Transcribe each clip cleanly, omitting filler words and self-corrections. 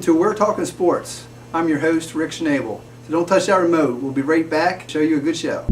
to We're Talking Sports. I'm your host, Rick Schnabele. So don't touch that remote. We'll be right back. Show you a good show.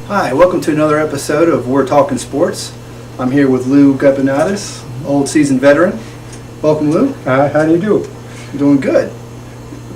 Hi, welcome to another episode of We're Talking Sports. I'm here with Lou Gupinatis, old seasoned veteran. Welcome, Lou. How do you do? You're doing good.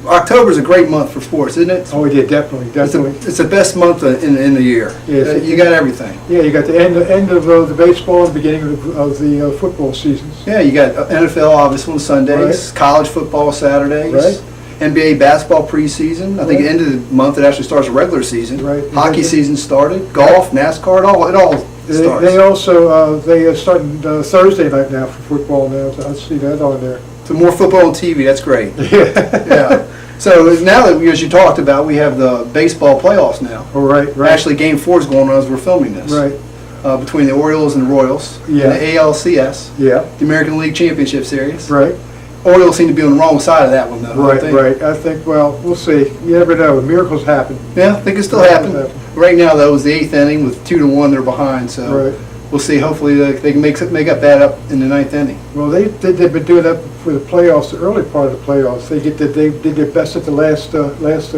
October is a great month for sports, isn't it? Oh, yeah, definitely. It's the best month in the year. Yes, You got everything. Yeah, you got the end of the baseball and the beginning of the football seasons. Yeah, you got NFL obviously on Sundays, college football Saturdays, Right. NBA basketball preseason. I think at the end of the month it actually starts a regular season. Right. Hockey season started, golf, NASCAR, it all starts. They also they are starting Thursday night now for football now. So I see that on there. So more football on TV, that's great. Yeah. Yeah. So now that, as you talked about, we have the baseball playoffs now. Oh, right. Actually, Game 4 is going on as we're filming this. Right. Between the Orioles and the Royals. Yeah. And the ALCS. Yeah. The American League Championship Series. Right. Orioles seem to be on the wrong side of that one, though. Right. I think. Well, we'll see. You never know. Miracles happen. Yeah, I think it still happen. Right now, though, it was the 8th inning with 2-1. They're behind, so we'll see. Hopefully, they can make up that up in the 9th inning. Well, they've been doing that for the playoffs, the early part of the playoffs. They did their best at the last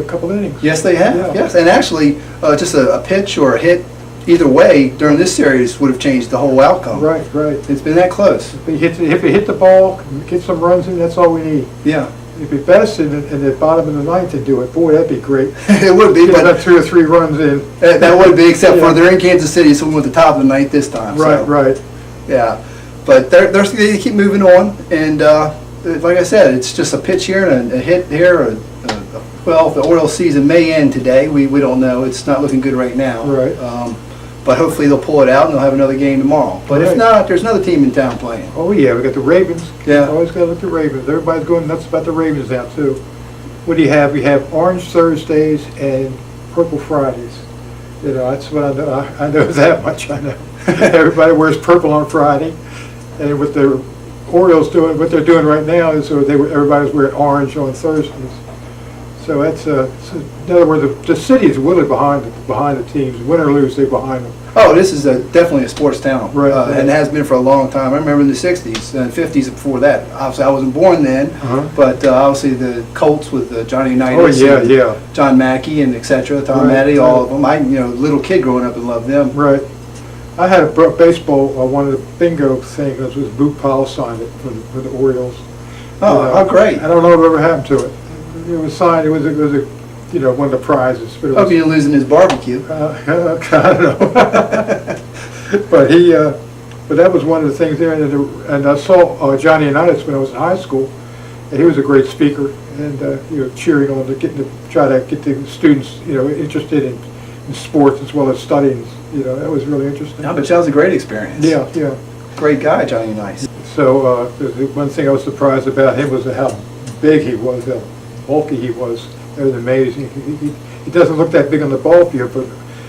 couple innings. Yes, they have. Yeah. Yes, and actually, just a pitch or a hit either way during this series would have changed the whole outcome. Right. It's been that close. If you hit the ball, get some runs in, that's all we need. Yeah. If it best in the bottom of the ninth to do it, boy, that'd be great. It would be, Get but about 2 or 3 runs in. that would be, except Yeah. for they're in Kansas City, so we went at the top of the ninth this time. So, Right. yeah, but they keep moving on, and like I said, it's just a pitch here and a hit here. Well, the Orioles season may end today. We don't know. It's not looking good right now. Right. But hopefully they'll pull it out and they'll have another game tomorrow. But if Right. not, there's another team in town playing. Oh yeah, we got the Ravens. Yeah. Always got to look at the Ravens. Everybody's going nuts about the Ravens now too. What do you have? We have Orange Thursdays and Purple Fridays. You know, that's what I know. I know that much. I know. Everybody wears purple on Friday, and what the Orioles doing, what they're doing right now is everybody's wearing orange on Thursdays. So that's so in other words, the city is really behind the teams. Win or lose, they're behind them. Oh, this is definitely a sports town, Right. And it has been for a long time. I remember in the 60s and 50s and before that. Obviously, I wasn't born then, but obviously the Colts with Johnny Unitas, yeah. John Mackey, and etc. Tom Maddie, all of them. I, little kid growing up and loved them. Right. I had a baseball, one of the bingo things, it was Boot Powell signed it for the Orioles. Oh, how great! I don't know whatever happened to it. It was signed. It was a one of the prizes. But it Hope was, you didn't lose in his barbecue. I don't know. But that was one of the things there. And I saw Johnny Unitas when I was in high school, and he was a great speaker and cheering on try to get the students interested in sports as well as studying. That was really interesting. Yeah, but that was a great experience. Yeah. Great guy, Johnny Unitas. So the one thing I was surprised about him was how big he was, how bulky he was. It was amazing. He doesn't look that big on the ball field, but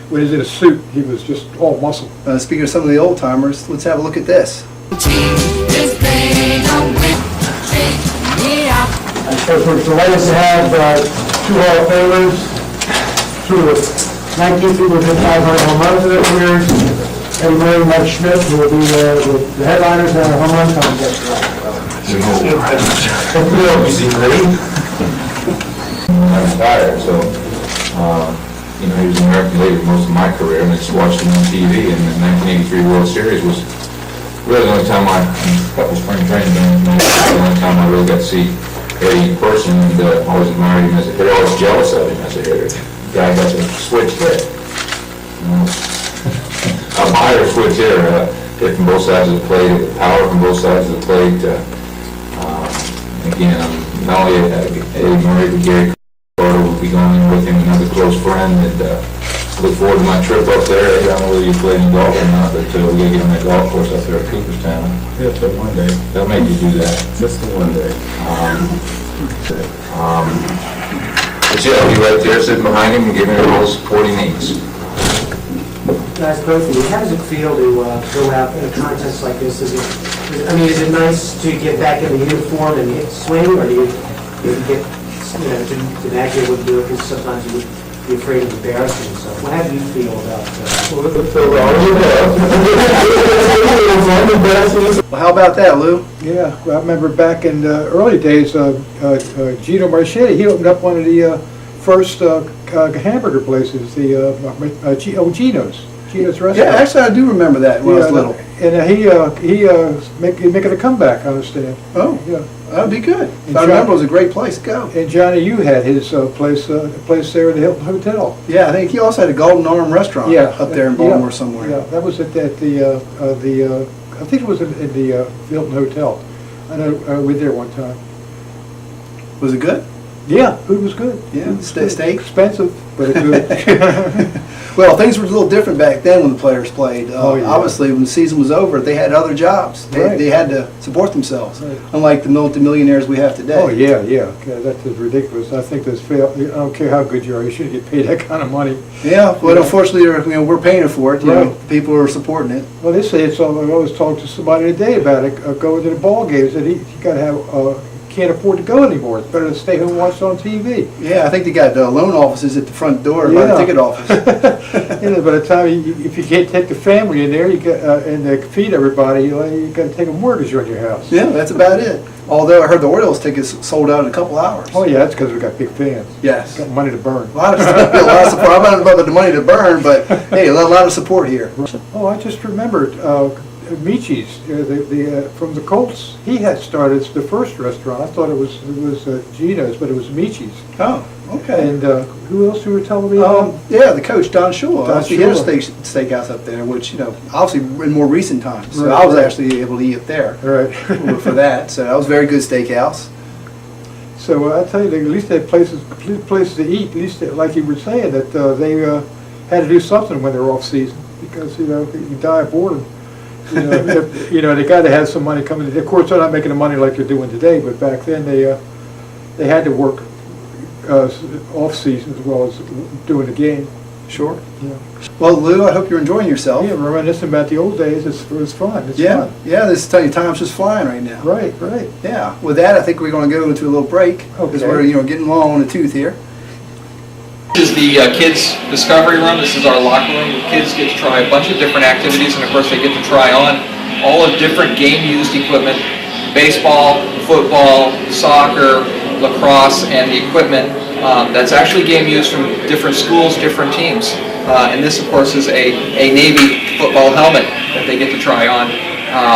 when he's in a suit, he was just all muscle. Speaking of some of the old timers, let's have a look at this. So it's delighted to have 2 Hall of Famers, 2 of the 19 people who hit 500 home runs in their careers, Eddie Murray and Mike Schmidt, who will be the headliners on the home run contest. I'm tired, so you know, he was an American League most of my career, and I just watched him on TV, and the 1983 World Series was really the only time a couple spring training games, the only time I really got to see Eddie in person, and always admired him as a hitter, always jealous of him as a hitter. The guy got to switch hit. You know, a higher switch hitter, hit from both sides of the plate, power from both sides of the plate. Again, not only Eddie Murray, but Gary Carter will be going with him, another close friend, and look forward to my trip up there. I don't know whether you played any golf or not, but we gotta get on that golf course up there at Cooperstown. Yeah, but one day. They'll make you do that. Just the one day. But yeah, I'll be right there sitting behind him and giving him all the support he needs. Guys, both of you, how does it feel to go out in a contest like this? Is it nice to get back in the uniform and hit swing, or do you get, to naturally would do it because sometimes you would be afraid of embarrassing yourself? How do you feel about Well, how about that, Lou? Yeah, well, I remember back in the early days, Gino Marchetti, he opened up one of the first hamburger places, Gino's restaurant. Yeah, actually, I do remember that when I was little. And he's making a comeback, I understand. Oh, Yeah. that'd be good. And I remember it was a great place to go. And Johnny, you had his place there at the Hilton Hotel. Yeah, I think he also had a Golden Arm restaurant up there in Baltimore somewhere. Yeah, that was at the I think it was in the Hilton Hotel. I know we were there one time. Was it good? Yeah, food was good. Yeah, Food was good. steak? Expensive, but good. Well, things were a little different back then when the players played. Oh, yeah. Obviously, when the season was over, they had other jobs. Right. They had to support themselves, Right. unlike the multimillionaires we have today. Oh, yeah. Okay, that is ridiculous. I think that's fair. I don't care how good you are, you shouldn't get paid that kind of money. Yeah, but unfortunately, we're paying for it. Right. People are supporting it. Well, they say it's. I always talked to somebody today about it, going to the ball games, and he got to have. Can't afford to go anymore. It's better to stay home and watch it on TV. Yeah, I think they got loan offices at the front door by the ticket office. By the time if you can't take the family in there, you got and they feed everybody, you got to take a mortgage on your house. Yeah, that's about it. Although I heard the Orioles tickets sold out in a couple hours. Oh yeah, that's because we got big fans. Yes. Got money to burn. A lot of support. I don't know about the money to burn, but hey, a lot of support here. Oh, I just remembered. Michi's, from the Colts, he had started the first restaurant. I thought it was Gino's, but it was Michi's. Oh, okay. And who else you were telling me about? Yeah, the coach, Don Shula. Don He had a Shula. steakhouse up there, which, obviously in more recent times. So Right, I was right. actually able to eat it there Right. for that. So that was a very good steakhouse. So I tell you, at least they had places to eat. At least, like you were saying, that they had to do something when they were off season because you die of boredom. They got to have some money coming in. Of course, they're not making the money like they're doing today, but back then they had to work off season as well as doing the game. Sure. Yeah. Well, Lou, I hope you're enjoying yourself. Yeah, reminiscing about the old days. It was fun. It's Yeah, fun. yeah. This time's just flying right now. Right. Yeah. With that, I think we're going to go into a little break because Okay. we're getting long on the tooth here. This is the kids' discovery room. This is our locker room. The kids get to try a bunch of different activities, and of course they get to try on all of different game-used equipment: baseball, football, soccer, lacrosse, and the equipment that's actually game-used from different schools, different teams. And this, of course, is a Navy football helmet that they get to try on,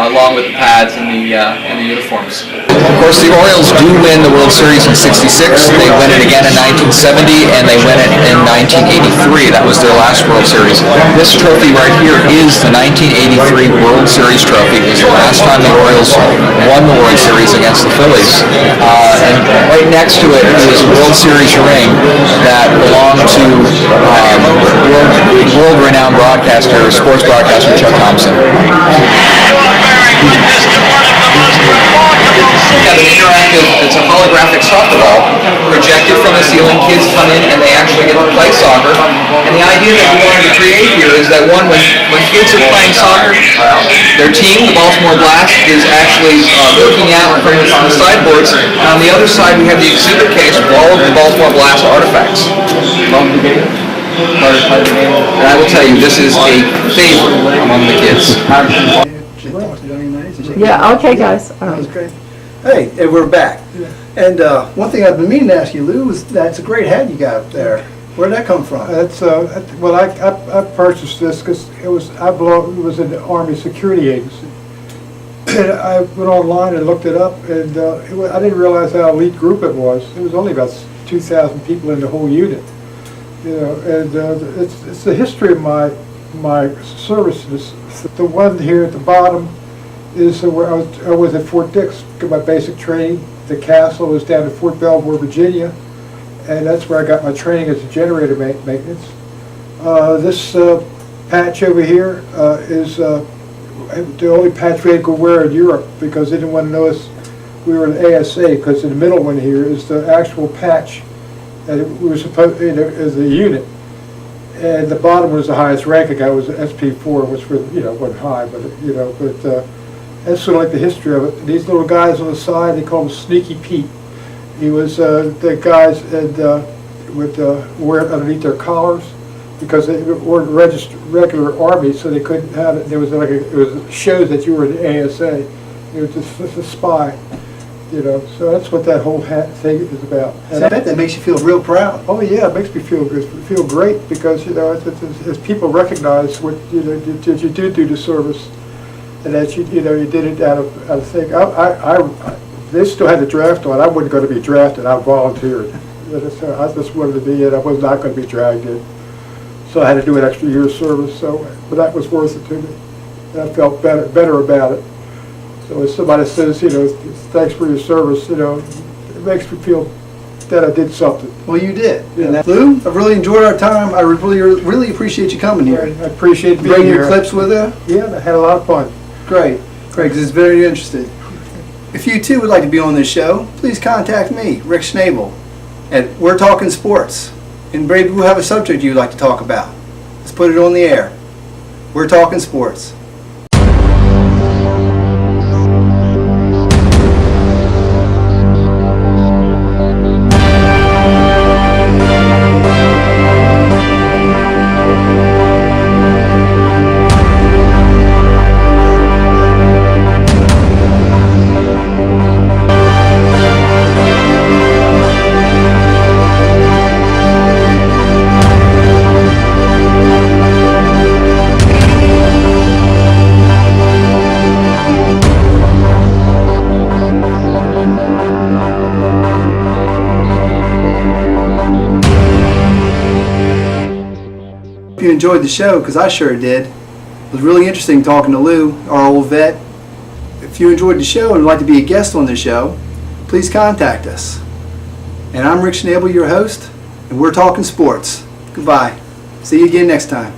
along with the pads and the uniforms. Of course, the Orioles do win the World Series in '66. They win it again in 1970, and they win it in 1983. That was their last World Series. This trophy right here is the 1983 World Series trophy. It was the last time the Orioles won the World Series against the Phillies. And right next to it is a World Series ring that belonged to world-renowned broadcaster, sports broadcaster Chuck Thompson. We have an interactive, it's a holographic soccer ball projected from the ceiling. Kids come in and they actually get to play soccer. And the idea that we wanted to create here is that when kids are playing soccer, their team, the Baltimore Blast, is actually looking out from the sideboards. And on the other side, we have the exhibit case with all of the Baltimore Blast artifacts. And I will tell you, this is a favorite among the kids. Yeah, okay, guys. All That right. was great. Hey, and we're back. And one thing I've been meaning to ask you, Lou, is that's a great hat you got up there. Where'd that come from? Well, I purchased this because it was in the Army Security Agency. And I went online and looked it up, and I didn't realize how elite group it was. It was only about 2,000 people in the whole unit. And it's the history of my services. The one here at the bottom is where I was at Fort Dix, got my basic training. The castle was down at Fort Belvoir, Virginia, and that's where I got my training as a generator maintenance. This patch over here is the only patch we had to wear in Europe because they didn't want to know us. We were an ASA, because in the middle one here is the actual patch that we were supposed as a unit. And the bottom was the highest rank I got, was SP4, which was, wasn't high, but that's sort of like the history of it. These little guys on the side, they call him Sneaky Pete. He was the guys that would wear it underneath their collars because they weren't registered regular Army, so they couldn't have it. There was it was shows that you were an ASA. It was just a spy, So that's what that whole hat thing is about. I bet that makes you feel real proud. Oh yeah, it makes me feel good, feel great because as people recognize what that you did do the service, and that you did it out of thing. They still had the draft on. I wasn't going to be drafted. I volunteered. I just wanted to be in. I was not going to be dragged in, so I had to do an extra year's service. But that was worth it to me, and I felt better about it. So if somebody says, thanks for your service, it makes me feel that I did something. Well, you did. Yeah. Lou, I've really enjoyed our time. I really appreciate you coming here. I appreciate being Bring here. your clips with you. Yeah, I had a lot of fun. Great, because it's very interesting. If you too would like to be on this show, please contact me, Rick Schnabele, at We're Talking Sports. And maybe we'll have a subject you'd like to talk about. Let's put it on the air. We're Talking Sports. You enjoyed the show, because I sure did. It was really interesting talking to Lou, our old vet. If you enjoyed the show and would like to be a guest on the show, please contact us. And I'm Rick Schnabele, your host, and we're talking sports. Goodbye. See you again next time.